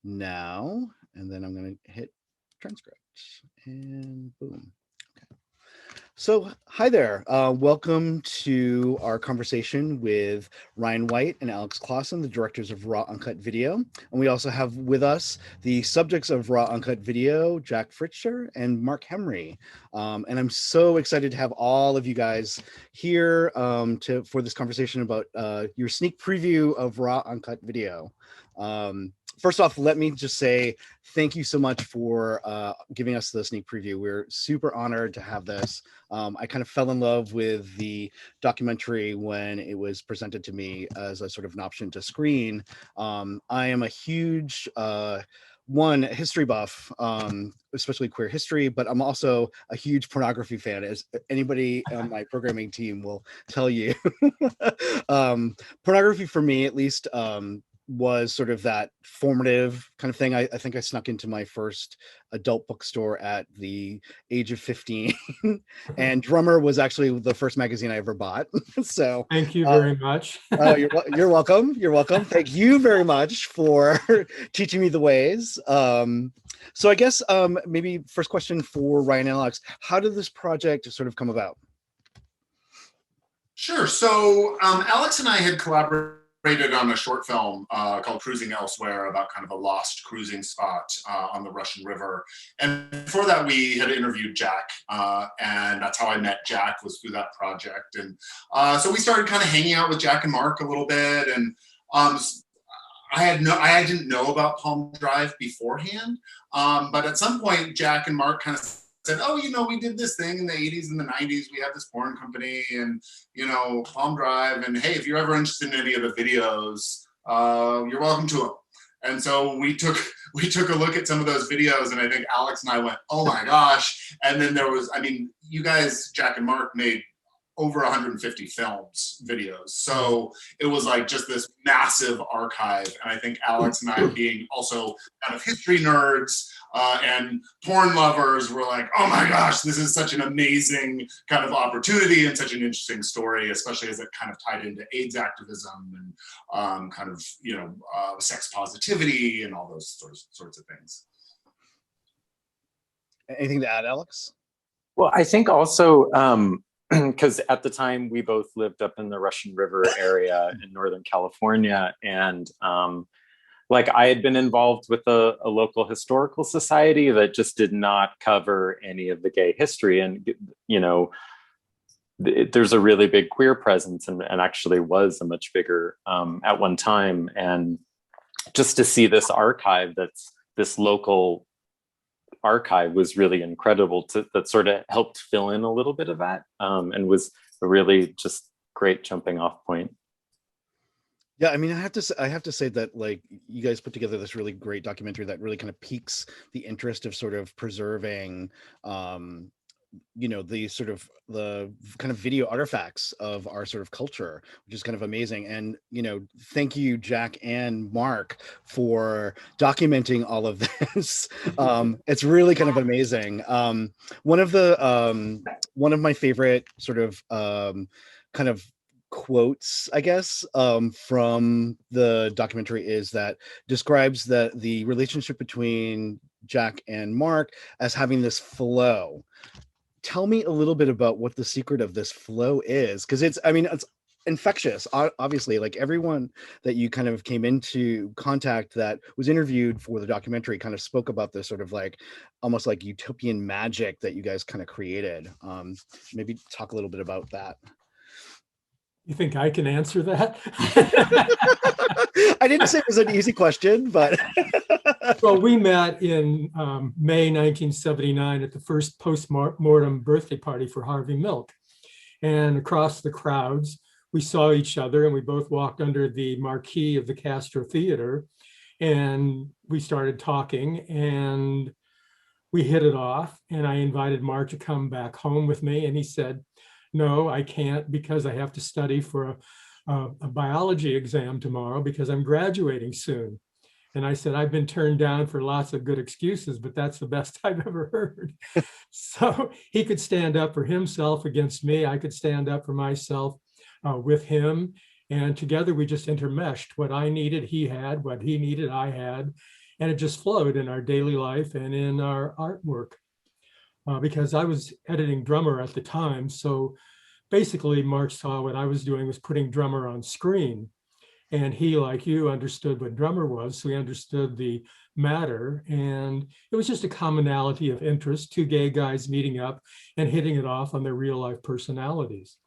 now, and then I'm going to hit transcript and boom. So, hi there. Welcome to our conversation with Ryan White and Alex Clausen, the directors of Raw Uncut Video. And we also have with us the subjects of Raw Uncut Video, Jack Fritcher and Mark Hemry. And I'm so excited to have all of you guys here for this conversation about your sneak preview of Raw Uncut Video. First off, let me just say thank you so much for giving us the sneak preview. We're super honored to have this. I kind of fell in love with the documentary when it was presented to me as a sort of an option to screen. I am a huge history buff, especially queer history, but I'm also a huge pornography fan, as anybody on my programming team will tell you. Pornography for me, at least, was sort of that formative kind of thing. I think I snuck into my first adult bookstore at the age of 15 and Drummer was actually the first magazine I ever bought. So thank you very much. You're welcome. You're welcome. Thank you very much for teaching me the ways. So I guess maybe first question for Ryan and Alex, how did this project sort of come about? Sure. So Alex and I had collaborated on a short film called Cruising Elsewhere about kind of a lost cruising spot on the Russian River. And before that, we had interviewed Jack, and that's how I met Jack, was through that project. And so we started kind of hanging out with Jack and Mark a little bit. And I didn't know about Palm Drive beforehand, but at some point, Jack and Mark kind of said, oh, we did this thing in the 80s and the 90s. We had this porn company and, Palm Drive. And hey, if you're ever interested in any of the videos, you're welcome to them. And so we took a look at some of those videos, and I think Alex and I went, oh my gosh. And then there was, you guys, Jack and Mark, made over 150 videos. So it was like just this massive archive. And I think Alex and I, being also kind of history nerds and porn lovers, were like, oh my gosh, this is such an amazing kind of opportunity and such an interesting story, especially as it kind of tied into AIDS activism and kind of, sex positivity and all those sorts of things. Anything to add, Alex? Well, I think also, because at the time we both lived up in the Russian River area in Northern California, and I had been involved with a local historical society that just did not cover any of the gay history. And, there's a really big queer presence and actually was a much bigger at one time. And just to see this archive, that's this local archive, was really incredible. That sort of helped fill in a little bit of that, and was a really just great jumping off point. Yeah, I have to say that you guys put together this really great documentary that really kind of piques the interest of sort of preserving the kind of video artifacts of our sort of culture, which is kind of amazing. And thank you, Jack and Mark, for documenting all of this. It's really kind of amazing. One of my favorite sort of kind of quotes, I guess, from the documentary is that describes the relationship between Jack and Mark as having this flow. Tell me a little bit about what the secret of this flow is, because it's infectious. Obviously, everyone that you kind of came into contact that was interviewed for the documentary kind of spoke about this sort of almost like utopian magic that you guys kind of created. Maybe talk a little bit about that. You think I can answer that? I didn't say it was an easy question, but well, we met in May 1979 at the first post-mortem birthday party for Harvey Milk. And across the crowds, we saw each other, and we both walked under the marquee of the Castro Theater, and we started talking, and we hit it off. And I invited Mark to come back home with me, and he said, no, I can't, because I have to study for a biology exam tomorrow because I'm graduating soon. And I said, I've been turned down for lots of good excuses, but that's the best I've ever heard. So he could stand up for himself against me. I could stand up for myself with him. And together we just intermeshed. What I needed, he had. What he needed, I had. And it just flowed in our daily life and in our artwork. Because I was editing Drummer at the time. So basically Mark saw what I was doing was putting Drummer on screen. And he, like you, understood what Drummer was. So he understood the matter. And it was just a commonality of interest, two gay guys meeting up and hitting it off on their real life personalities.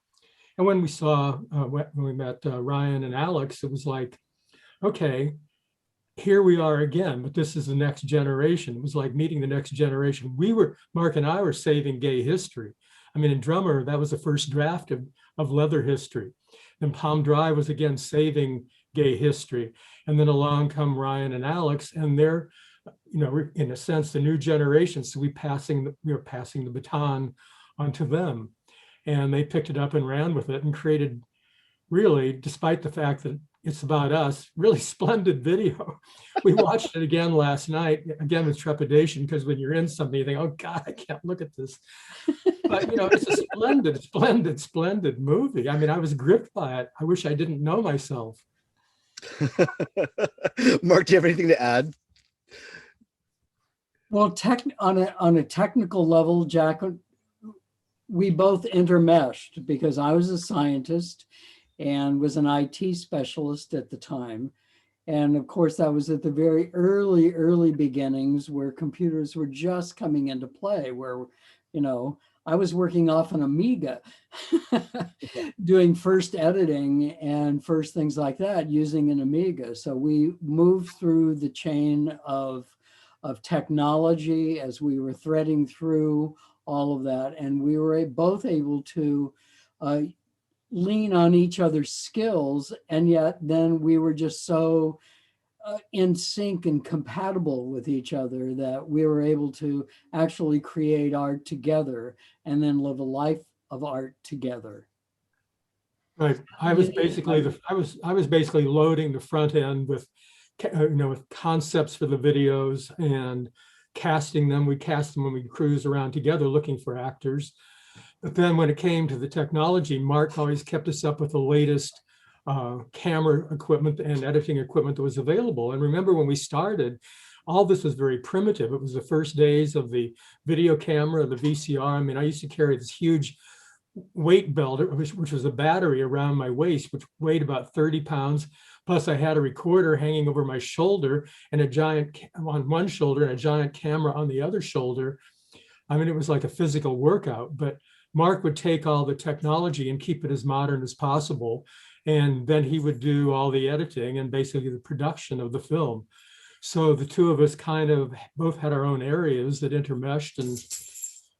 And when we met Ryan and Alex, it was like, okay, here we are again, but this is the next generation. It was like meeting the next generation. Mark and I were saving gay history. I mean, in Drummer, that was the first draft of leather history. And Palm Drive was again saving gay history. And then along come Ryan and Alex, and they're, in a sense, the new generation. So we were passing the baton onto them. And they picked it up and ran with it and created, really, despite the fact that it's about us, really splendid video. We watched it again last night, again with trepidation, because when you're in something, you think, oh God, I can't look at this. But it's a splendid, splendid, splendid movie. I mean, I was gripped by it. I wish I didn't know myself. Mark, do you have anything to add? Well, on a technical level, Jack, we both intermeshed because I was a scientist and was an IT specialist at the time. And of course, that was at the very early beginnings where computers were just coming into play, where, I was working off an Amiga, doing first editing and first things like that using an Amiga. So we moved through the chain of technology as we were threading through all of that. And we were both able to lean on each other's skills, and yet then we were just so in sync and compatible with each other that we were able to actually create art together and then live a life of art together. Right. I was basically loading the front end with with concepts for the videos and casting them. We cast them when we cruise around together looking for actors. But then when it came to the technology, Mark always kept us up with the latest camera equipment and editing equipment that was available. And remember, when we started, all this was very primitive. It was the first days of the video camera, the VCR. I mean, I used to carry this huge weight belt, which was a battery around my waist, which weighed about 30 pounds. Plus I had a recorder hanging over my shoulder and a giant on one shoulder and a giant camera on the other shoulder. I mean, it was like a physical workout, but Mark would take all the technology and keep it as modern as possible. And then he would do all the editing and basically the production of the film. So the two of us kind of both had our own areas that intermeshed and,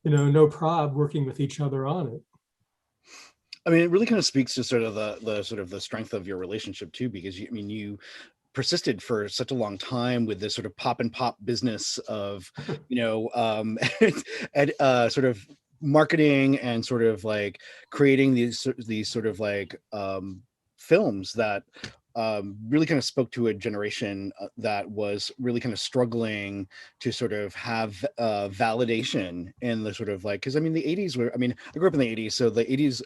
no problem working with each other on it. I mean, it really kind of speaks to sort of the strength of your relationship too, because you persisted for such a long time with this sort of pop and pop business of, sort of marketing and sort of like creating these sort of like films that really kind of spoke to a generation that was really kind of struggling to sort of have validation in the sort of like, because I mean the 80s were, I grew up in the 80s, so the 80s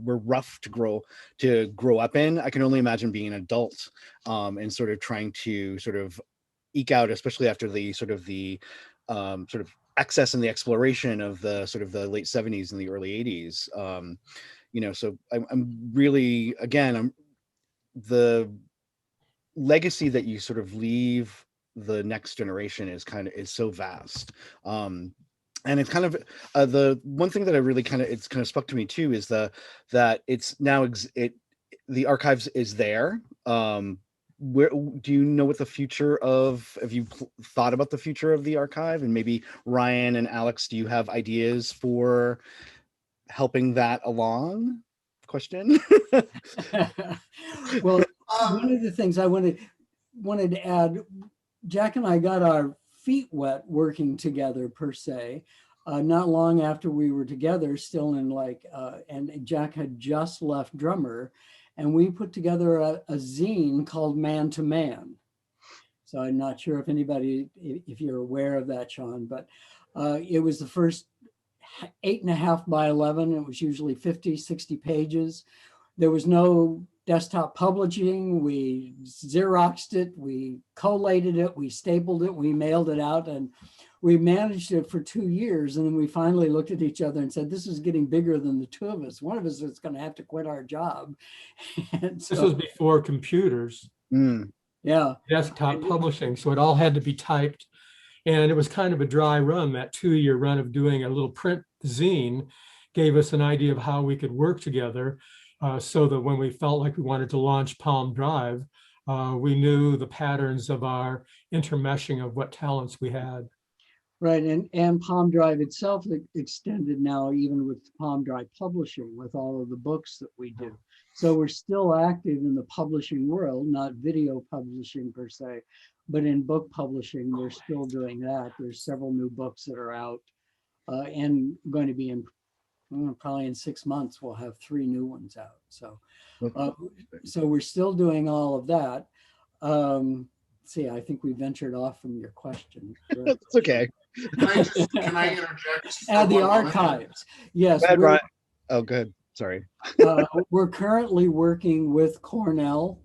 were rough to grow up in. I can only imagine being an adult and sort of trying to sort of eke out, especially after the sort of excess and the exploration of the sort of the late 70s and the early 80s. So I'm really, again, the legacy that you sort of leave the next generation is so vast. And it's kind of the one thing that I really it's kind of stuck to me too is that it's now the archives is there. Where do you know what the future of, have you thought about the future of the archive? And maybe Ryan and Alex, do you have ideas for helping that along? Question. Well, one of the things I wanted to add, Jack and I got our feet wet working together per se, not long after we were together, still in and Jack had just left Drummer, and we put together a zine called Man to Man. So I'm not sure if you're aware of that, Sean, but it was the first 8.5 by 11. It was usually 50, 60 pages. There was no desktop publishing, we Xeroxed it, we collated it, we stapled it, we mailed it out, and we managed it for 2 years. And then we finally looked at each other and said, this is getting bigger than the two of us. One of us is going to have to quit our job. And This was before computers, yeah, desktop publishing. So it all had to be typed. And it was kind of a dry run. That 2-year run of doing a little print zine gave us an idea of how we could work together, so that when we felt like we wanted to launch Palm Drive, we knew the patterns of our intermeshing of what talents we had. right. And Palm Drive itself extended now even with Palm Drive publishing, with all of the books that we do. So we're still active in the publishing world, not video publishing per se, but in book publishing, we're still doing that. There's several new books that are out, and going to be in probably in 6 months, we'll have 3 new ones out. So, so we're still doing all of that. See, I think we ventured off from your question. It's okay. Can I interject? Add the for 1 moment? archives. Yes. Bad, we're- Ryan. Oh, good. Sorry. We're currently working with Cornell,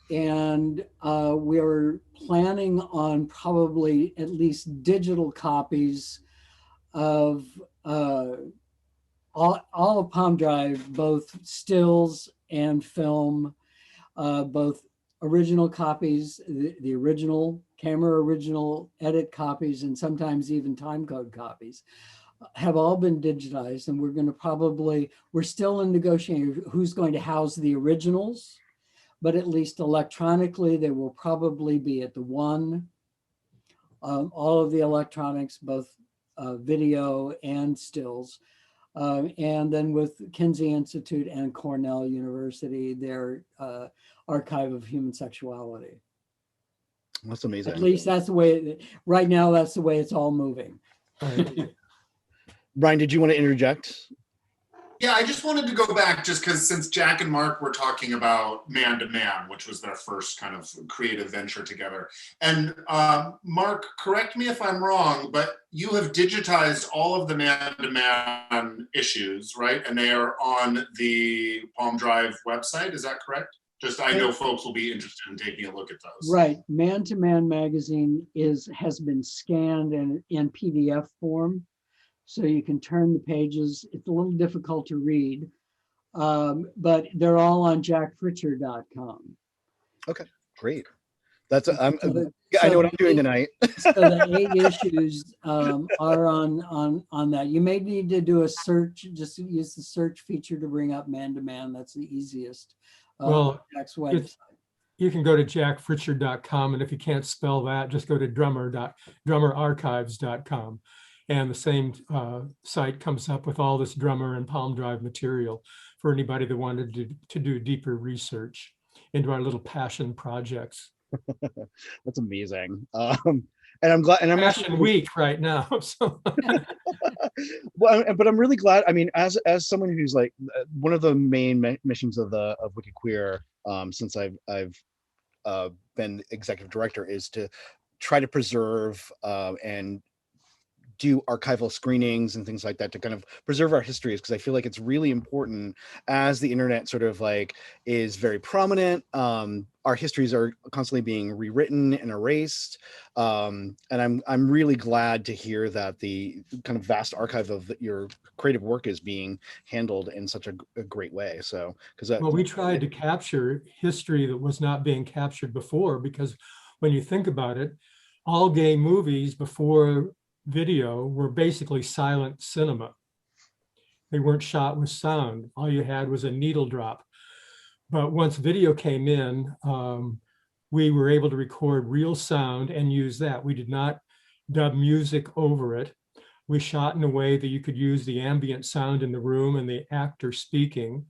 and we're planning on probably at least digital copies of all of Palm Drive, both stills and film, both original copies, the original camera original edit copies, and sometimes even timecode copies, have all been digitized. And we're going to we're still in negotiating who's going to house the originals, but at least electronically, they will probably be at the One. All of the electronics, both video and stills. And then with Kinsey Institute and Cornell University, their archive of human sexuality. That's amazing. At least that's the way, right now, that's the way it's all moving. Brian, did you want to interject? Yeah, I just wanted to go back just because since Jack and Mark were talking about Man to Man, which was their first kind of creative venture together. And Mark, correct me if I'm wrong, but you have digitized all of the Man to Man issues, right? And they are on the Palm Drive website, is that correct? Just, I know folks will be interested in taking a look at those. Right, Man to Man magazine has been scanned in PDF form. So you can turn the pages. It's a little difficult to read, but they're all on jackfritcher.com. Okay, great. That's I know So what I'm doing tonight. So the 8 issues are on that. You may need to do a search. Just use the search feature to bring up Man to Man. That's the easiest. Well, Jack's website. You can go to jackfritcher.com, and if you can't spell that, just go to drummerarchives.com. And the same site comes up with all this Drummer and Palm Drive material for anybody that wanted to do deeper research into our little passion projects. That's amazing. And I'm glad. And I'm Passion actually Week right now. So. Well, but I'm really glad. I mean, as someone who's like one of the main missions of Wicked Queer, since I've been executive director, is to try to preserve and do archival screenings and things like that to kind of preserve our histories, because I feel like it's really important as the internet sort of like is very prominent. Our histories are constantly being rewritten and erased, and I'm really glad to hear that the kind of vast archive of your creative work is being handled in such a great way. So well, we tried to capture history that was not being captured before, because when you think about it, all gay movies before video were basically silent cinema. They weren't shot with sound. All you had was a needle drop. But once video came in, we were able to record real sound and use that. We did not dub music over it. We shot in a way that you could use the ambient sound in the room and the actor speaking.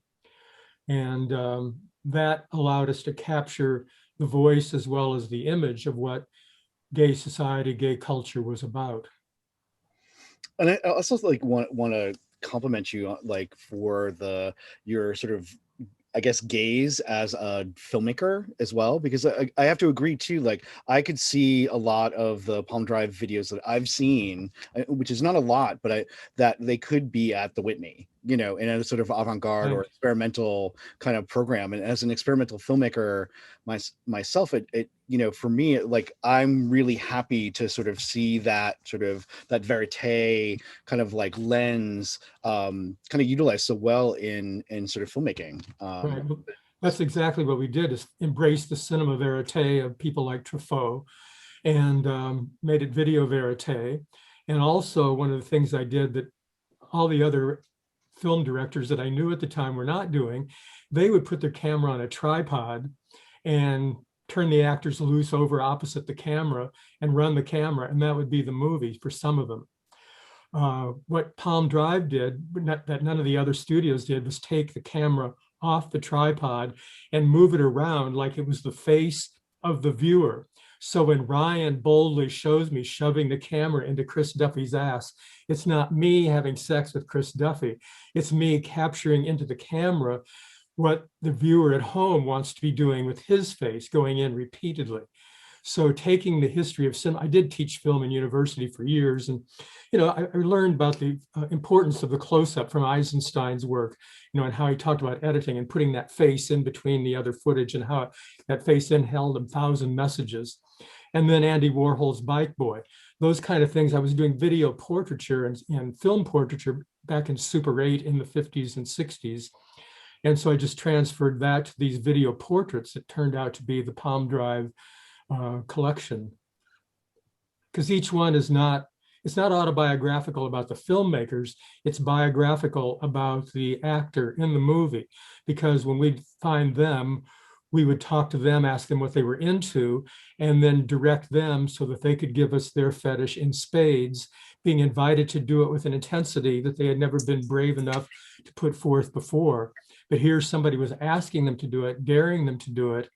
And that allowed us to capture the voice as well as the image of what gay society, gay culture was about. And I also like want to compliment you like for your sort of, I guess, gaze as a filmmaker as well, because I have to agree too. Like I could see a lot of the Palm Drive videos that I've seen, which is not a lot, but that they could be at the Whitney. in a sort of avant-garde or Right. experimental kind of program. And as an experimental filmmaker myself, for me, like, I'm really happy to sort of see that verite kind of like lens kind of utilized so well in sort of filmmaking. Right. Well, that's exactly what we did, is embrace the cinema verite of people like Truffaut, and made it video verite. And also, one of the things I did that all the other film directors that I knew at the time were not doing, they would put their camera on a tripod and turn the actors loose over opposite the camera and run the camera, and that would be the movie for some of them. What Palm Drive did, that none of the other studios did, was take the camera off the tripod and move it around like it was the face of the viewer. So when Ryan boldly shows me shoving the camera into Chris Duffy's ass, it's not me having sex with Chris Duffy. It's me capturing into the camera what the viewer at home wants to be doing with his face, going in repeatedly. So taking the history of cinema, I did teach film in university for years, and I learned about the importance of the close-up from Eisenstein's work, and how he talked about editing and putting that face in between the other footage, and how that face then held 1,000 messages. And then Andy Warhol's Bike Boy, those kind of things. I was doing video portraiture and film portraiture back in Super 8 in the 50s and 60s. And so I just transferred that to these video portraits that turned out to be the Palm Drive collection. Because each one it's not autobiographical about the filmmakers, it's biographical about the actor in the movie. Because when we'd find them, we would talk to them, ask them what they were into, and then direct them so that they could give us their fetish in spades, being invited to do it with an intensity that they had never been brave enough to put forth before. But here somebody was asking them to do it, daring them to do it,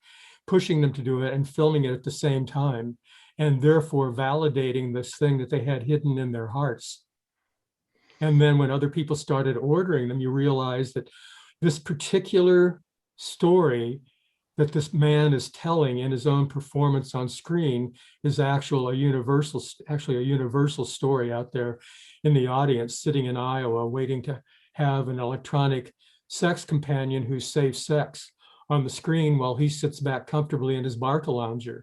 pushing them to do it, and filming it at the same time, and therefore validating this thing that they had hidden in their hearts. And then when other people started ordering them, you realize that this particular story that this man is telling in his own performance on screen is actually a universal story out there in the audience, sitting in Iowa, waiting to have an electronic sex companion who's safe sex on the screen while he sits back comfortably in his Barcalounger.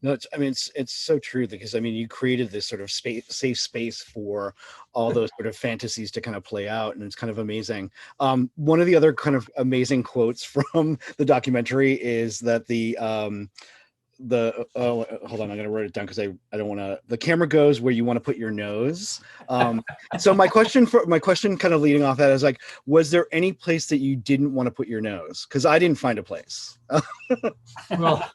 No, it's so true, because you created this sort of safe space for all those sort of fantasies to kind of play out, and it's kind of amazing. One of the other kind of amazing quotes from the documentary is that hold on, I'm gonna write it down because I don't want to. The camera goes where you want to put your nose. So my question kind of leading off that is, like, was there any place that you didn't want to put your nose? Because I didn't find a place. Well,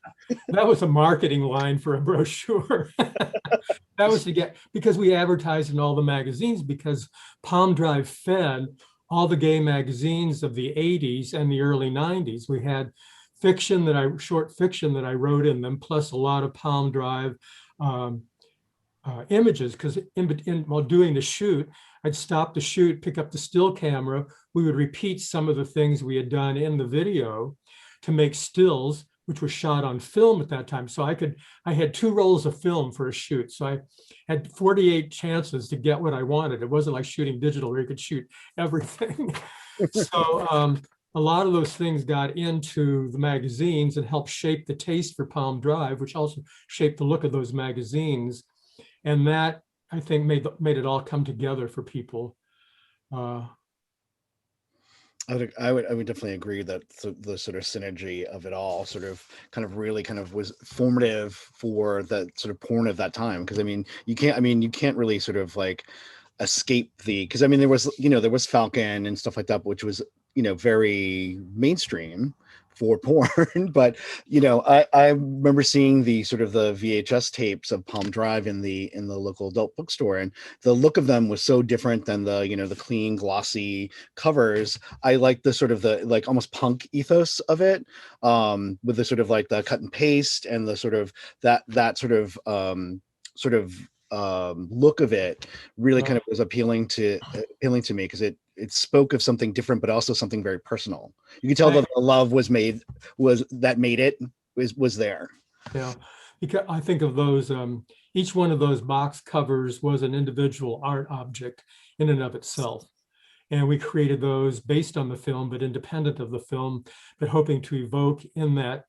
that was a marketing line for a brochure. That was because we advertised in all the magazines, because Palm Drive fed all the gay magazines of the 80s and the early 90s. We had short fiction that I wrote in them, plus a lot of Palm Drive images, because while doing the shoot, I'd stop the shoot, pick up the still camera. We would repeat some of the things we had done in the video to make stills, which was shot on film at that time. So I had 2 rolls of film for a shoot. So I had 48 chances to get what I wanted. It wasn't like shooting digital where you could shoot everything. So a lot of those things got into the magazines and helped shape the taste for Palm Drive, which also shaped the look of those magazines. And that, I think, made it all come together for people. I would definitely agree that the sort of synergy of it all sort of really was formative for the sort of porn of that time. Because you can't really sort of like escape because there was Falcon and stuff like that, which was very mainstream for porn. But I remember seeing the sort of the VHS tapes of Palm Drive in the local adult bookstore, and the look of them was so different than the the clean glossy covers. I like the sort of the like almost punk ethos of it, with the sort of like the cut and paste and the sort of that sort of look of it really kind of was appealing to me, because it spoke of something different, but also something very personal. You could tell that the love was there. Yeah, because I think of those, each one of those box covers was an individual art object in and of itself. And we created those based on the film, but independent of the film, but hoping to evoke in that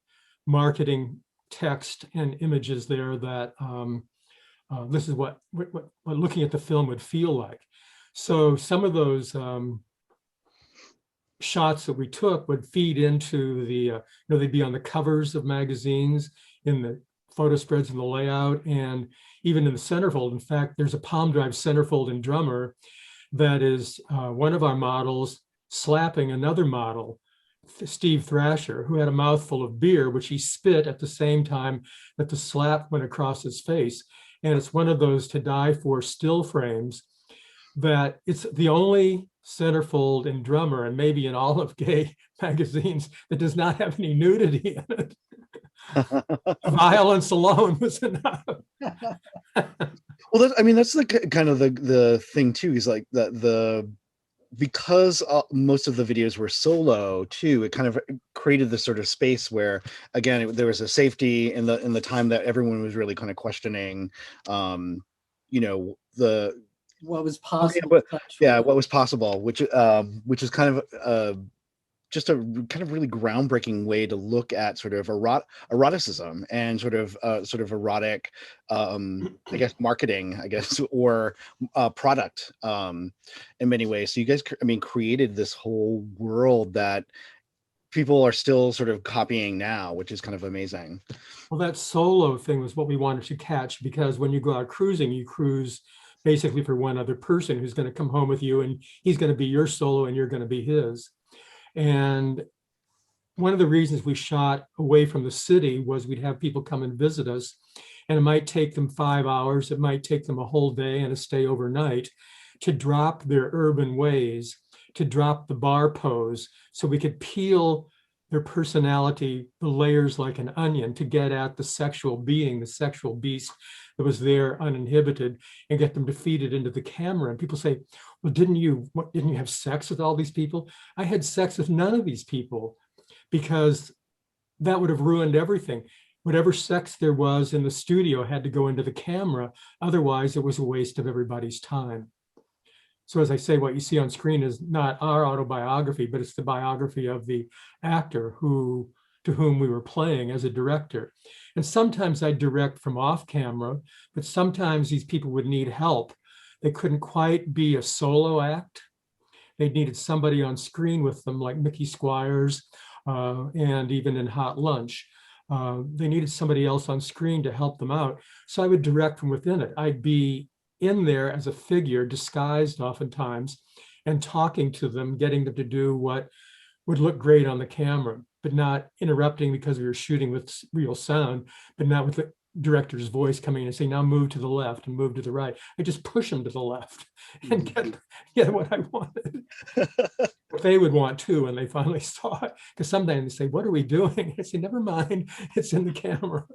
marketing text and images there that this is what looking at the film would feel like. So some of those shots that we took would feed into the, they'd be on the covers of magazines, in the photo spreads and the layout, and even in the centerfold. In fact, there's a palm drive centerfold in Drummer that is one of our models slapping another model, Steve Thrasher, who had a mouthful of beer, which he spit at the same time that the slap went across his face. And it's one of those to die for still frames that it's the only centerfold in Drummer, and maybe in all of gay magazines, that does not have any nudity in it. Violence alone was enough. Well, that's the kind of the thing too, is like the because most of the videos were solo too, it kind of created this sort of space where, again, there was a safety in the time that everyone was really kind of questioning, what was possible. What was possible, which is kind of just a kind of really groundbreaking way to look at sort of eroticism and sort of erotic, I guess, marketing, or product in many ways. So you guys, created this whole world that people are still sort of copying now, which is kind of amazing. Well, that solo thing was what we wanted to catch, because when you go out cruising, you cruise basically for one other person who's going to come home with you, and he's going to be your solo and you're going to be his. And one of the reasons we shot away from the city was we'd have people come and visit us, and it might take them 5 hours, it might take them a whole day and a stay overnight to drop their urban ways, to drop the bar pose, so we could peel their personality, the layers like an onion, to get at the sexual being, the sexual beast that was there uninhibited, and get them to feed it into the camera. And people say, well, didn't you have sex with all these people? I had sex with none of these people, because that would have ruined everything. Whatever sex there was in the studio had to go into the camera. Otherwise, it was a waste of everybody's time. So as I say, what you see on screen is not our autobiography, but it's the biography of the actor to whom we were playing as a director. And sometimes I direct from off camera, but sometimes these people would need help. They couldn't quite be a solo act. They needed somebody on screen with them, like Mickey Squires, and even in Hot Lunch. They needed somebody else on screen to help them out. So I would direct from within it. I'd be in there as a figure, disguised oftentimes, and talking to them, getting them to do what would look great on the camera, but not interrupting because we were shooting with real sound, but not with the director's voice coming in and saying, now move to the left and move to the right. I just push them to the left and get what I wanted. They would want too when they finally saw it, because sometimes they say, what are we doing? I say, never mind, it's in the camera.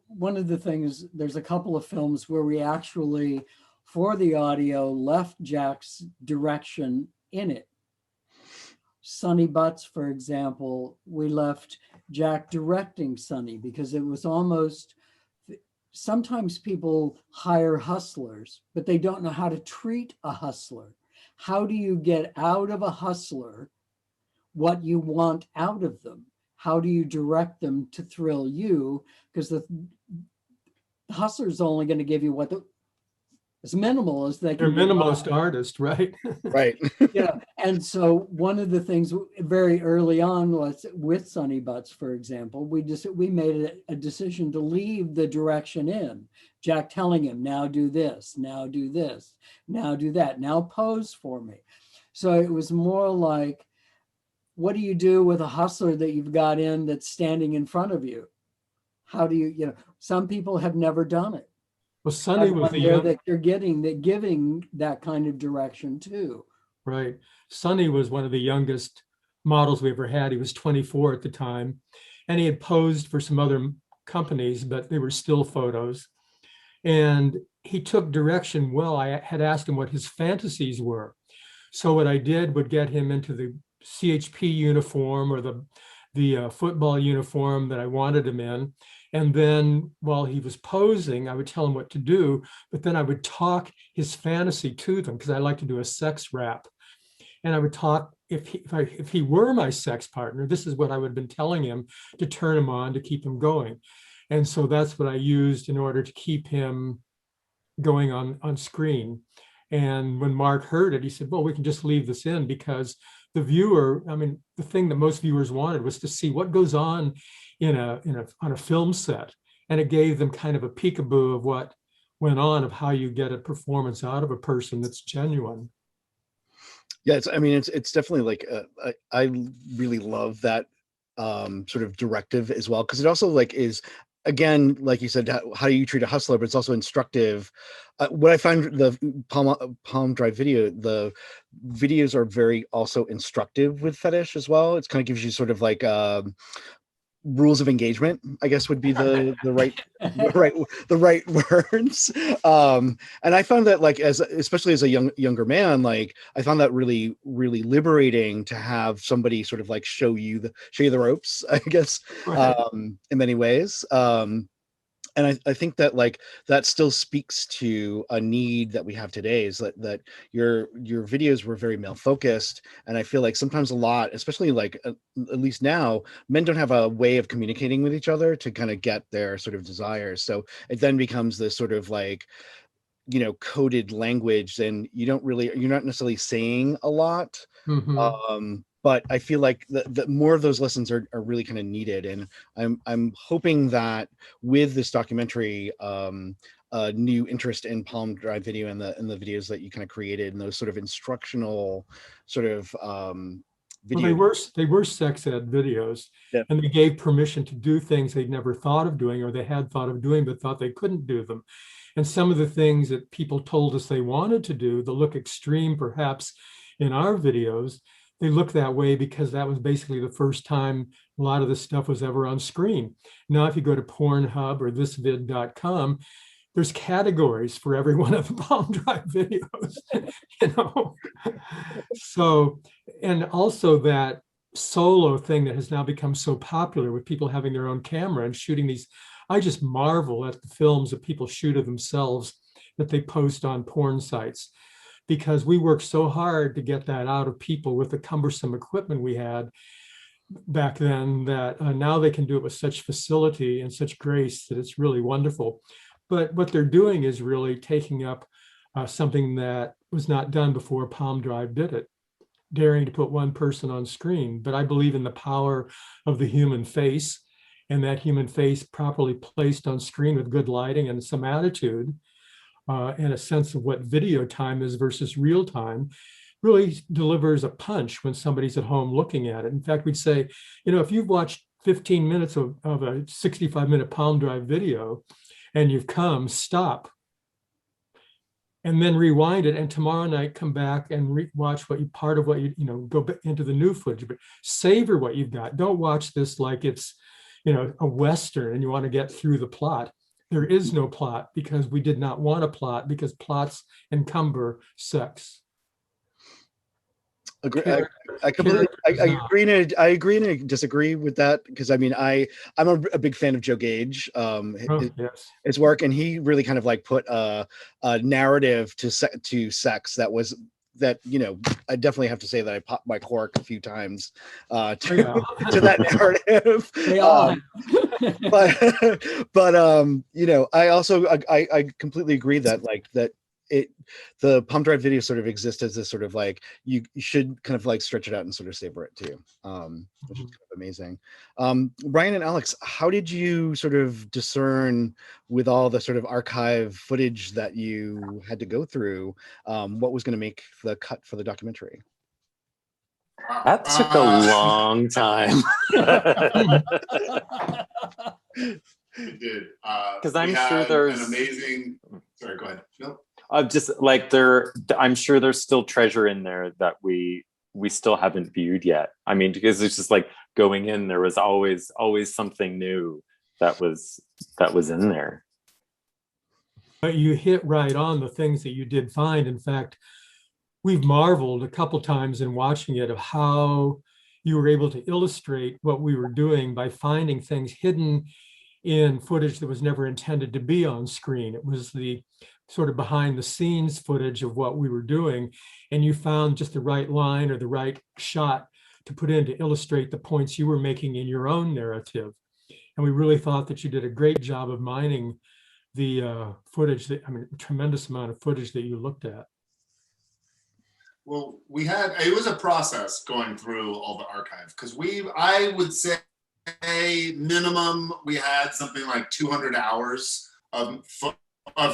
One of the things, there's a couple of films where we actually, for the audio, left Jack's direction in it. Sunny Butts, for example, we left Jack directing Sunny, because it was almost, sometimes people hire hustlers, but they don't know how to treat a hustler. How do you get out of a hustler what you want out of them? How do you direct them to thrill you? Because the hustler's only going to give you what as minimal as they can. They're minimalist artist, right? Right. Yeah. And so one of the things very early on was with Sunny Butts, for example, we made a decision to leave the direction in. Jack telling him, now do this, now do this, now do that, now pose for me. So it was more like, what do you do with a hustler that you've got in that's standing in front of you? How do you, some people have never done it. Well, Sunny was the young, that you're giving that kind of direction too. Right. Sunny was one of the youngest models we ever had. He was 24 at the time, and he had posed for some other companies, but they were still photos. And he took direction well. I had asked him what his fantasies were. So what I did would get him into the CHP uniform or the football uniform that I wanted him in. And then while he was posing, I would tell him what to do, but then I would talk his fantasy to them because I like to do a sex rap. And I would talk, if he were my sex partner, this is what I would have been telling him to turn him on, to keep him going. And so that's what I used in order to keep him going on screen. And when Mark heard it, he said, well, we can just leave this in, because the viewer, I mean, the thing that most viewers wanted was to see what goes on on a film set. And it gave them kind of a peekaboo of what went on, of how you get a performance out of a person that's genuine. Yeah, I mean, it's definitely like I really love that sort of directive as well, because it also like is, again, like you said, how do you treat a hustler, but it's also instructive. What I find the Palm Drive video, the videos are very also instructive with fetish as well. It kind of gives you sort of like rules of engagement, I guess would be the right words. And I found that, like, especially as a younger man, like I found that really liberating to have somebody sort of like show you the ropes, I guess, Right. in many ways. And I think that like that still speaks to a need that we have today, is that your videos were very male focused. And I feel like sometimes a lot, especially like at least now, men don't have a way of communicating with each other to kind of get their sort of desires. So it then becomes this sort of like, coded language, and you're not necessarily saying a lot. But I feel like the more of those lessons are really kind of needed. And I'm hoping that with this documentary, a new interest in Palm Drive video and the videos that you kind of created, and those sort of instructional sort of videos. Well, they were sex ed videos, yeah. And they gave permission to do things they'd never thought of doing, or they had thought of doing but thought they couldn't do them. And some of the things that people told us they wanted to do, that look extreme perhaps in our videos, they look that way because that was basically the first time a lot of this stuff was ever on screen. Now, if you go to Pornhub or thisvid.com, there's categories for every one of the Palm Drive videos, So, and also that solo thing that has now become so popular with people having their own camera and shooting these. I just marvel at the films that people shoot of themselves that they post on porn sites, because we worked so hard to get that out of people with the cumbersome equipment we had back then, that now they can do it with such facility and such grace that it's really wonderful. But what they're doing is really taking up something that was not done before Palm Drive did it, daring to put one person on screen. But I believe in the power of the human face, and that human face properly placed on screen with good lighting and some attitude, and a sense of what video time is versus real time, really delivers a punch when somebody's at home looking at it. In fact, we'd say, if you've watched 15 minutes of a 65-minute Palm Drive video and you've come, stop, and then rewind it, and tomorrow night come back and watch part of what you go into the new footage, but savor what you've got. Don't watch this like it's a Western and you want to get through the plot. There is no plot, because we did not want a plot, because plots encumber sex. I completely I agree and I disagree with that, because I mean I'm a big fan of Joe Gage, his work, and he really kind of like put a narrative to sex that I definitely have to say that I popped my cork a few times to that narrative. But I also I completely agree that the Palm Drive video sort of exists as this sort of like, you should kind of like stretch it out and sort of savor it too, which is kind of amazing. Brian and Alex, how did you sort of discern, with all the sort of archive footage that you had to go through, what was going to make the cut for the documentary? That took a long time. It did. Because I'm sure there's an amazing. Sorry, go ahead. No. Just like I'm sure there's still treasure in there that we still haven't viewed yet. I mean, because it's just like going in, there was always something new that was in there. But you hit right on the things that you did find. In fact, we've marveled a couple times in watching it of how you were able to illustrate what we were doing by finding things hidden in footage that was never intended to be on screen. It was the sort of behind the scenes footage of what we were doing. And you found just the right line or the right shot to put in to illustrate the points you were making in your own narrative. And we really thought that you did a great job of mining the footage, a tremendous amount of footage that you looked at. Well, it was a process going through all the archive, because I would say minimum, we had something like 200 hours of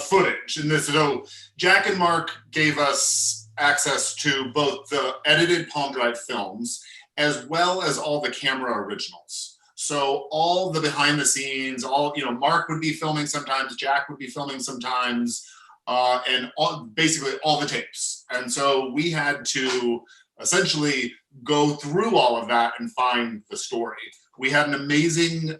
footage. And so Jack and Mark gave us access to both the edited palm drive films as well as all the camera originals. So all the behind the scenes, Mark would be filming sometimes, Jack would be filming sometimes, and basically all the tapes. And so we had to essentially go through all of that and find the story. We had an amazing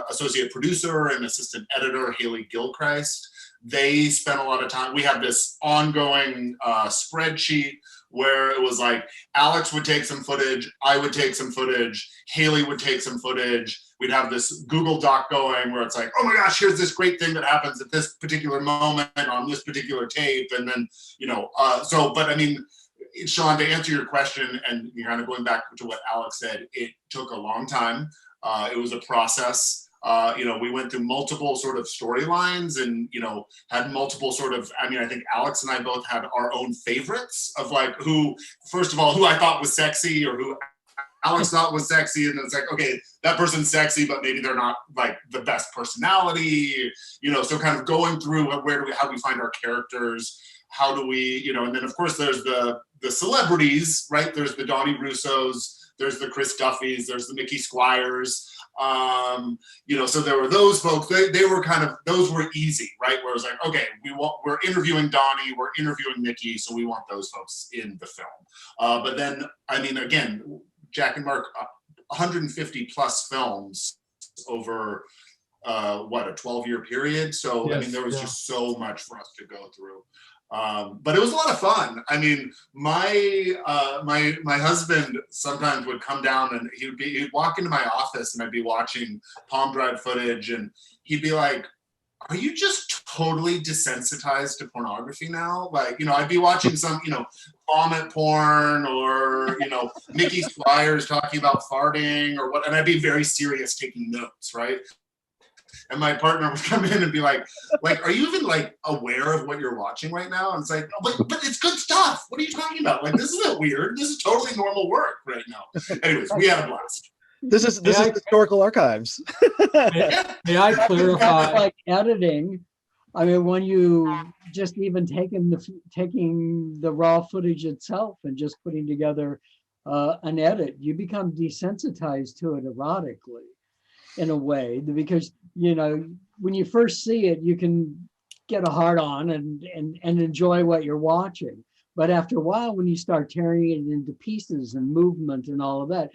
associate producer and assistant editor, Haley Gilchrist. They spent a lot of time. We had this ongoing spreadsheet where it was like Alex would take some footage, I would take some footage, Haley would take some footage. We'd have this Google Doc going where it's like, oh my gosh, here's this great thing that happens at this particular moment on this particular tape. And then, but I mean, Sean, to answer your question, and you're kind of going back to what Alex said, it took a long time. It was a process. We went through multiple sort of storylines and, had multiple sort of, I think Alex and I both had our own favorites of like who I thought was sexy or who Alex thought was sexy. And it's like, okay, that person's sexy, but maybe they're not like the best personality, so kind of going through how do we find our characters? How do we, and then of course there's the celebrities, right? There's the Donnie Russos, there's the Chris Duffys, there's the Mickey Squires. So there were those folks. They were those were easy, right? Where it was like, okay, we're interviewing Donnie, we're interviewing Mickey, so we want those folks in the film. But then, again, Jack and Mark, 150 plus films over a 12-year period. So yes, there was just so much for us to go through. But it was a lot of fun. My husband sometimes would come down and he'd walk into my office and I'd be watching palm drive footage and he'd be like, are you just totally desensitized to pornography now? Like, I'd be watching some, vomit porn or, Mickey Squires talking about farting or what, and I'd be very serious taking notes, right? And my partner would come in and be like, are you even like aware of what you're watching right now? And it's like, but it's good stuff. What are you talking about? Like, this isn't weird. This is totally normal work right now. Anyways, we had a blast. This is historical archives. May I clarify? Like editing, when you just even taking the raw footage itself and just putting together an edit, you become desensitized to it erotically in a way, because when you first see it, you can get a hard on and enjoy what you're watching. But after a while, when you start tearing it into pieces and movement and all of that,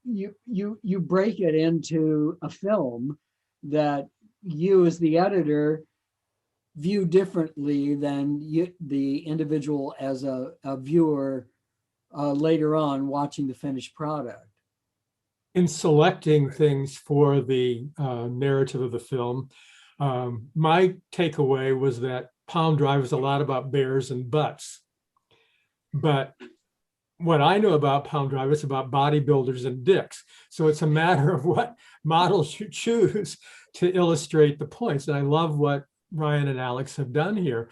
you break it into a film that you as the editor view differently than the individual as a viewer later on watching the finished product. In selecting things for the narrative of the film, my takeaway was that Palm Drive is a lot about bears and butts. But what I know about Palm Drive, it's about bodybuilders and dicks. So it's a matter of what models you choose to illustrate the points. And I love what Ryan and Alex have done here.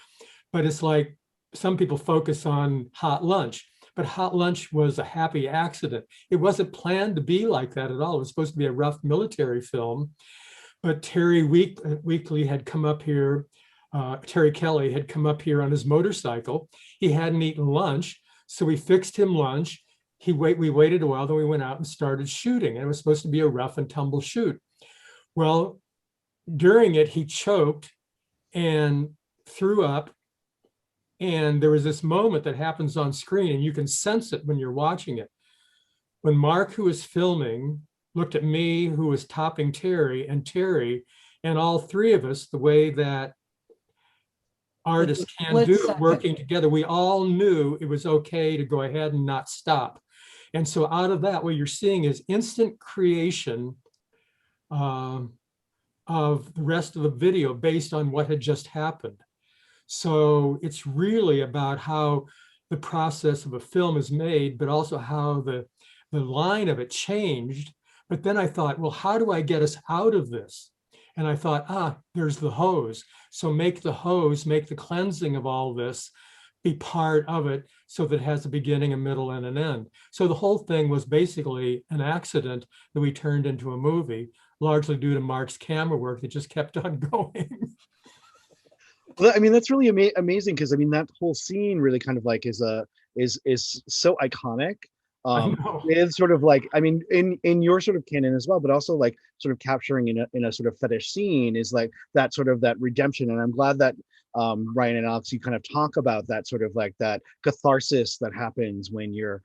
But it's like some people focus on Hot Lunch, but Hot Lunch was a happy accident. It wasn't planned to be like that at all. It was supposed to be a rough military film. But Terry Weekly had come up here, Terry Kelly had come up here on his motorcycle. He hadn't eaten lunch. So we fixed him lunch. We waited a while, then we went out and started shooting. And it was supposed to be a rough and tumble shoot. Well, during it, he choked and threw up. And there was this moment that happens on screen, and you can sense it when you're watching it. When Mark, who was filming, looked at me, who was topping Terry, and all three of us, the way that artists can do working together, we all knew it was okay to go ahead and not stop. And so out of that, what you're seeing is instant creation of the rest of the video based on what had just happened. So it's really about how the process of a film is made, but also how the line of it changed. But then I thought, well, how do I get us out of this? And I thought, there's the hose. So make the hose, make the cleansing of all this be part of it so that it has a beginning, a middle, and an end. So the whole thing was basically an accident that we turned into a movie, largely due to Mark's camera work that just kept on going. Well, I mean, that's really amazing because I mean that whole scene really kind of like is so iconic. I know. With sort of like, I mean, in your sort of canon as well, but also like sort of capturing in a sort of fetish scene is like that sort of that redemption. And I'm glad that Ryan and Alex, you kind of talk about that sort of like that catharsis that happens when you're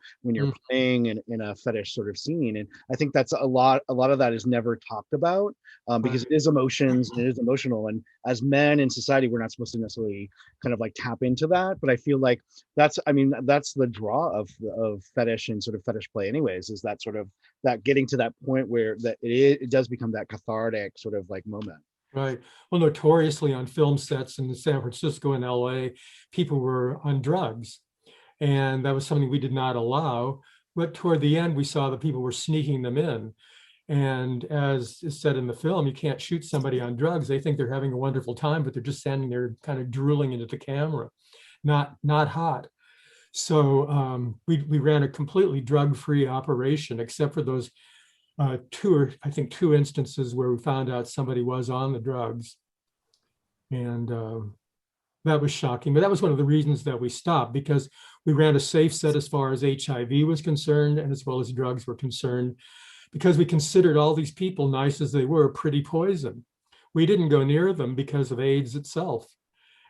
playing in a fetish sort of scene. And I think that's a lot of that is never talked about because it is emotions and it is emotional. And as men in society, we're not supposed to necessarily kind of like tap into that. But I feel like that's the draw of fetish and sort of fetish play anyways, is that sort of that getting to that point where that it does become that cathartic sort of like moment. Right. Well, notoriously on film sets in San Francisco and LA, people were on drugs. And that was something we did not allow. But toward the end, we saw that people were sneaking them in. And as is said in the film, you can't shoot somebody on drugs. They think they're having a wonderful time, but they're just standing there kind of drooling into the camera, not hot. So we ran a completely drug-free operation, except for those two instances where we found out somebody was on the drugs. And that was shocking. But that was one of the reasons that we stopped, because we ran a safe set as far as HIV was concerned and as well as drugs were concerned, because we considered all these people, nice as they were, pretty poison. We didn't go near them because of AIDS itself.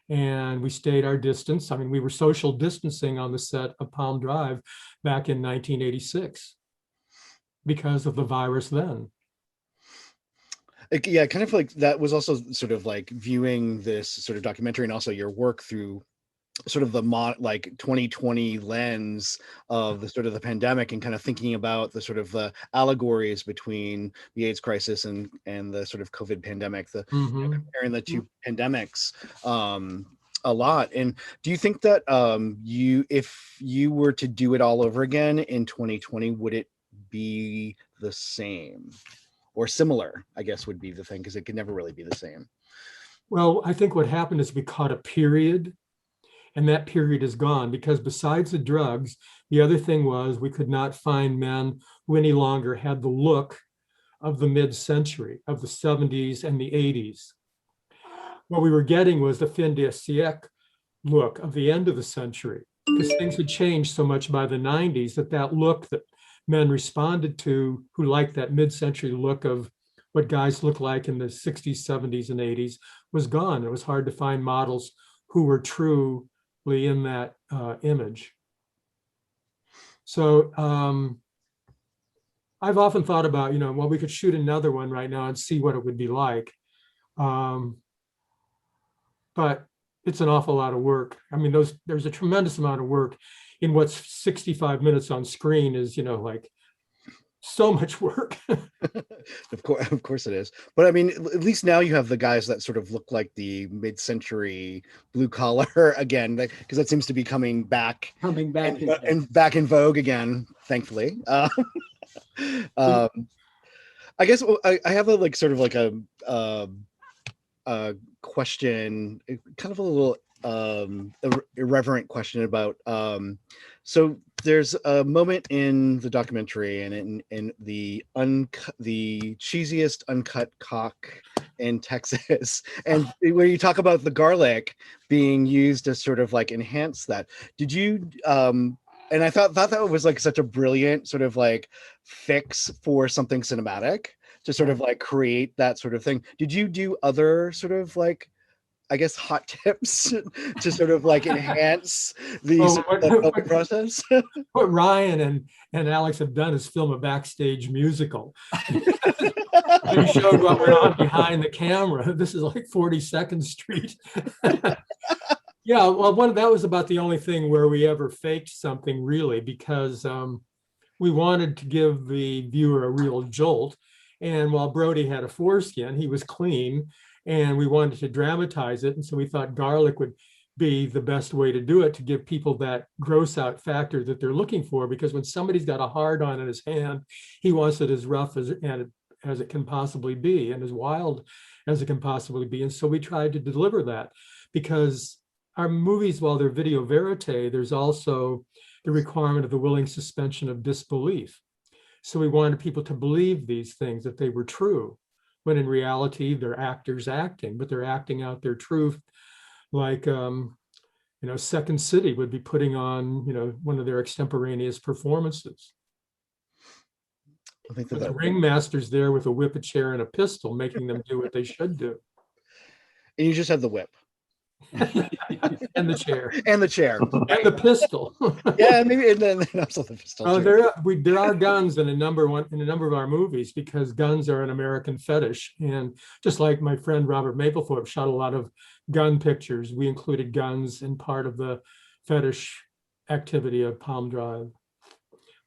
And we stayed our distance. I mean, we were social distancing on the set of Palm Drive back in 1986 because of the virus then. Yeah, kind of like that was also sort of like viewing this sort of documentary and also your work through sort of the like 2020 lens of the sort of the pandemic, and kind of thinking about the sort of the allegories between the AIDS crisis and the sort of COVID pandemic, comparing the two pandemics a lot. And do you think that if you were to do it all over again in 2020, would it be the same or similar, I guess would be the thing, because it could never really be the same? Well, I think what happened is we caught a period, and that period is gone, because besides the drugs, the other thing was we could not find men who any longer had the look of the mid-century, of the 70s and the 80s. What we were getting was the fin de siècle look of the end of the century, because things had changed so much by the 90s that look that men responded to, who liked that mid-century look of what guys looked like in the 60s, 70s, and 80s, was gone. It was hard to find models who were truly in that image. So I've often thought about, well, we could shoot another one right now and see what it would be like. But it's an awful lot of work. I mean, there's a tremendous amount of work in what's 65 minutes on screen is, like so much work. Of course it is. But I mean, at least now you have the guys that sort of look like the mid-century blue collar again, because that seems to be coming back and back in vogue again, thankfully. I guess I have a like sort of like a question, kind of a little irreverent question about so there's a moment in the documentary and in the cheesiest uncut cock in Texas, and where you talk about the garlic being used to sort of like enhance that. Did you and I thought that was like such a brilliant sort of like fix for something cinematic to sort of like create that sort of thing. Did you do other sort of like, I guess, hot tips to sort of like enhance the process? What Ryan and Alex have done is film a backstage musical. They showed what went on behind the camera. This is like 42nd Street. Yeah, well, that was about the only thing where we ever faked something, really, because we wanted to give the viewer a real jolt. And while Brody had a foreskin, he was clean, and we wanted to dramatize it. And so we thought garlic would be the best way to do it, to give people that gross out factor that they're looking for. Because when somebody's got a hard on in his hand, he wants it as rough as it can possibly be, and as wild as it can possibly be. And so we tried to deliver that, because our movies, while they're video verite, there's also the requirement of the willing suspension of disbelief. So we wanted people to believe these things, that they were true, when in reality they're actors acting, but they're acting out their truth. Like, Second City would be putting on, one of their extemporaneous performances. I think With the that ringmasters there with a whip, a chair, and a pistol, making them do what they should do. and you just have the whip And the chair. and the chair And the pistol. yeah, maybe, and then also the pistol. Oh, too. there are guns in a number of our movies, because guns are an American fetish. And just like my friend Robert Mapplethorpe shot a lot of gun pictures, we included guns in part of the fetish activity of Palm Drive,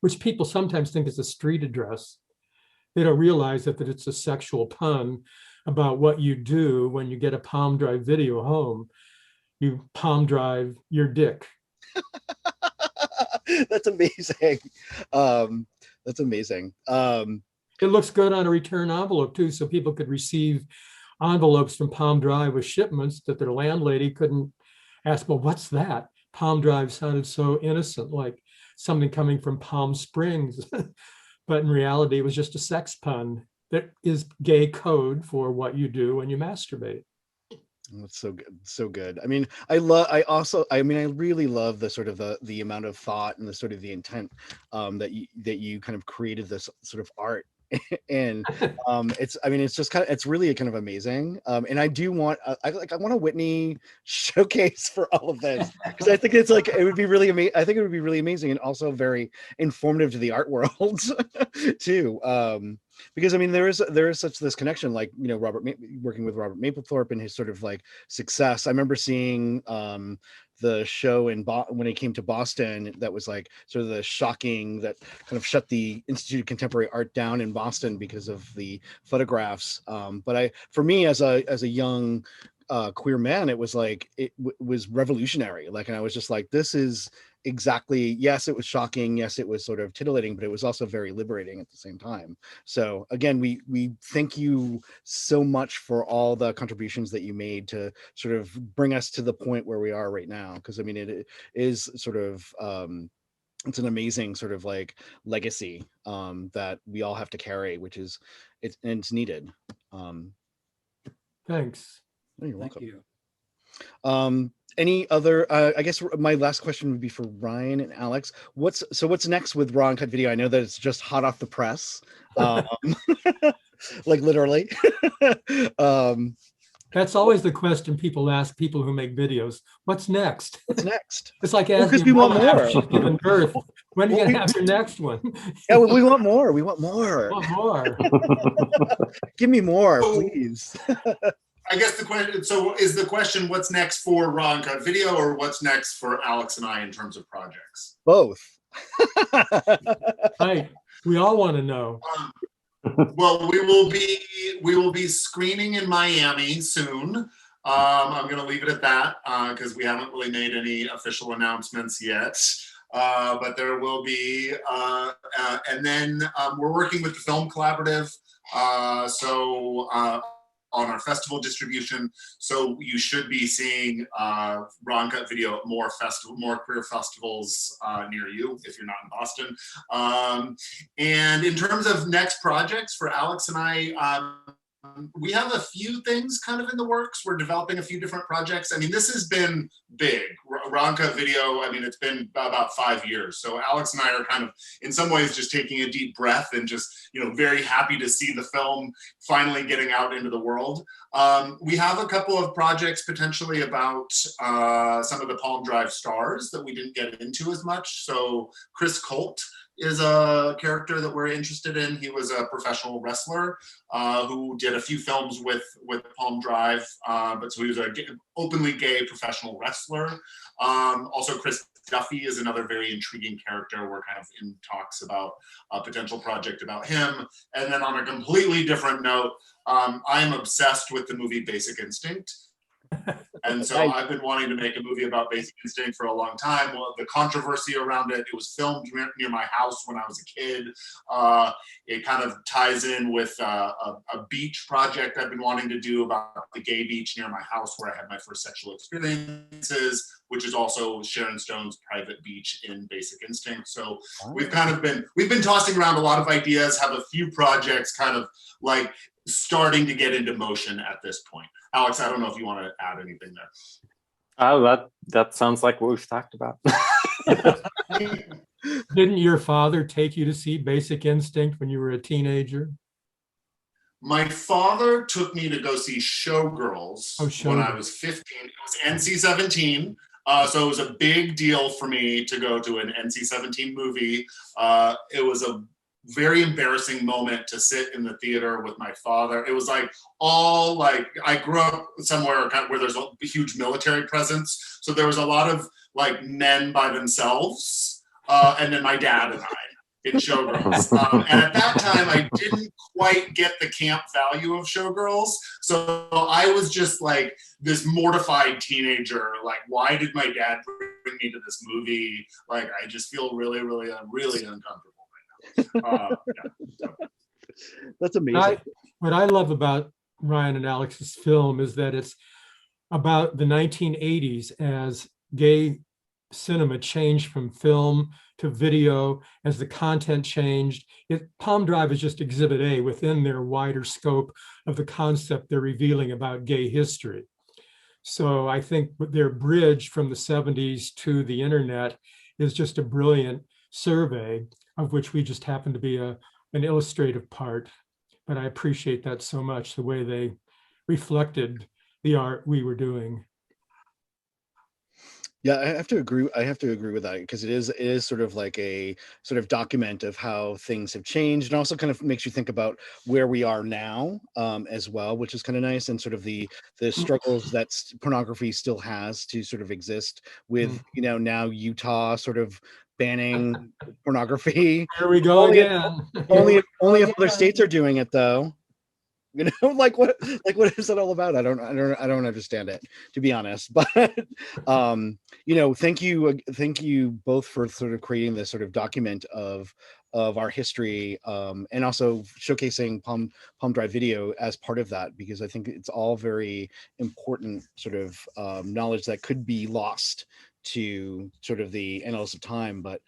which people sometimes think is a street address. They don't realize that it's a sexual pun about what you do when you get a Palm Drive video home. You palm drive your dick. That's amazing. That's amazing. It looks good on a return envelope too, so people could receive envelopes from Palm Drive with shipments that their landlady couldn't ask, well, what's that? Palm Drive sounded so innocent, like something coming from Palm Springs. But in reality, it was just a sex pun that is gay code for what you do when you masturbate. That's so good. So good. I mean, I really love the sort of the amount of thought and the sort of the intent that you kind of created this sort of art. And it's really kind of amazing. And I do want I want a Whitney showcase for all of this, because I think it would be really amazing. I think it would be really amazing, and also very informative to the art world too. Because I mean, there is such this connection, like, working with Robert Mapplethorpe and his sort of like success. I remember seeing the show when it came to Boston, that was like sort of the shocking, that kind of shut the Institute of Contemporary Art down in Boston because of the photographs. But for me as a young queer man, it was like it was revolutionary. Like, and I was just like, this is exactly, yes, it was shocking, yes, it was sort of titillating, but it was also very liberating at the same time. So again, we thank you so much for all the contributions that you made to sort of bring us to the point where we are right now, because I mean, it is sort of it's an amazing sort of like legacy that we all have to carry, which is it's needed. Thanks. Oh, you're welcome. Thank you. Any other, I guess my last question would be for Ryan and Alex. What's next with Raw Uncut Video? I know that it's just hot off the press, like literally. That's always the question people ask people who make videos. What's next? What's next? It's like Well, 'cause asking we want mom after more. she's given birth, when are you Well, gonna have your next one? Yeah, we want more. We want more. Want more. Give me more, please. I guess the question, so is the question, what's next for Raw Uncut Video, or what's next for Alex and I in terms of projects? Both. Right. We all want to know. Well, we will be screening in Miami soon. I'm going to leave it at that because we haven't really made any official announcements yet. But there will be, and then we're working with the Film Collaborative. On our festival distribution, so you should be seeing Raw Uncut Video at more queer festivals near you if you're not in Boston. And in terms of next projects for Alex and I, we have a few things kind of in the works. We're developing a few different projects. I mean, this has been big. Raw Uncut Video, I mean, it's been about 5 years. So Alex and I are kind of, in some ways, just taking a deep breath and just, very happy to see the film finally getting out into the world. We have a couple of projects potentially about some of the Palm Drive stars that we didn't get into as much. So Chris Colt is a character that we're interested in. He was a professional wrestler who did a few films with Palm Drive, but so he was an openly gay professional wrestler. Also, Chris Duffy is another very intriguing character. We're kind of in talks about a potential project about him. And then on a completely different note, I am obsessed with the movie Basic Instinct. And so I've been wanting to make a movie about Basic Instinct for a long time. Well, the controversy around it, it was filmed near my house when I was a kid. It kind of ties in with a beach project I've been wanting to do about the gay beach near my house where I had my first sexual experiences, which is also Sharon Stone's private beach in Basic Instinct. So we've been tossing around a lot of ideas, have a few projects kind of like starting to get into motion at this point. Alex, I don't know if you want to add anything there. Oh, that sounds like what we've talked about. Didn't your father take you to see Basic Instinct when you were a teenager? My father took me to go see Showgirls when I was 15. It was NC-17. So it was a big deal for me to go to an NC-17 movie. It was a very embarrassing moment to sit in the theater with my father. It was like I grew up somewhere where there's a huge military presence. So there was a lot of like men by themselves. And then my dad and I in Showgirls. And at that time, I didn't quite get the camp value of Showgirls. So I was just like this mortified teenager. Like, why did my dad bring me to this movie? Like, I just feel really, really, really uncomfortable. That's amazing. What I love about Ryan and Alex's film is that it's about the 1980s as gay cinema changed from film to video, as the content changed. Palm Drive is just exhibit A within their wider scope of the concept they're revealing about gay history. So I think their bridge from the 70s to the internet is just a brilliant survey, of which we just happen to be an illustrative part. But I appreciate that so much, the way they reflected the art we were doing. Yeah, I have to agree with that, because it is sort of like a sort of document of how things have changed, and also kind of makes you think about where we are now, as well, which is kind of nice, and sort of the struggles that pornography still has to sort of exist with, now Utah sort of banning pornography. Here we go again. Only if other states are doing it, though. Like what is that all about? I don't understand it, to be honest. But thank you both for sort of creating this sort of document of our history, and also showcasing Palm Drive Video as part of that, because I think it's all very important sort of knowledge that could be lost to sort of the annals of time. But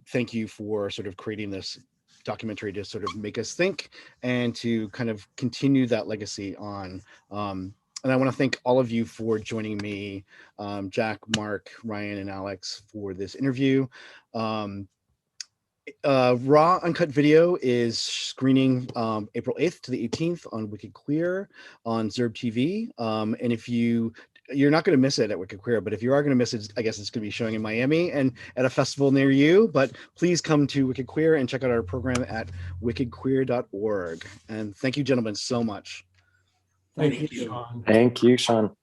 thank you for sort of creating this documentary to sort of make us think and to kind of continue that legacy on. And I want to thank all of you for joining me, Jack, Mark, Ryan, and Alex, for this interview. Raw Uncut Video is screening April 8th to the 18th on Wicked Queer on Zerb TV. And if you're not going to miss it at Wicked Queer, but if you are going to miss it, I guess it's going to be showing in Miami and at a festival near you. But please come to Wicked Queer and check out our program at wickedqueer.org. And thank you, gentlemen, so much. Thank you, Sean. Thank you, Sean.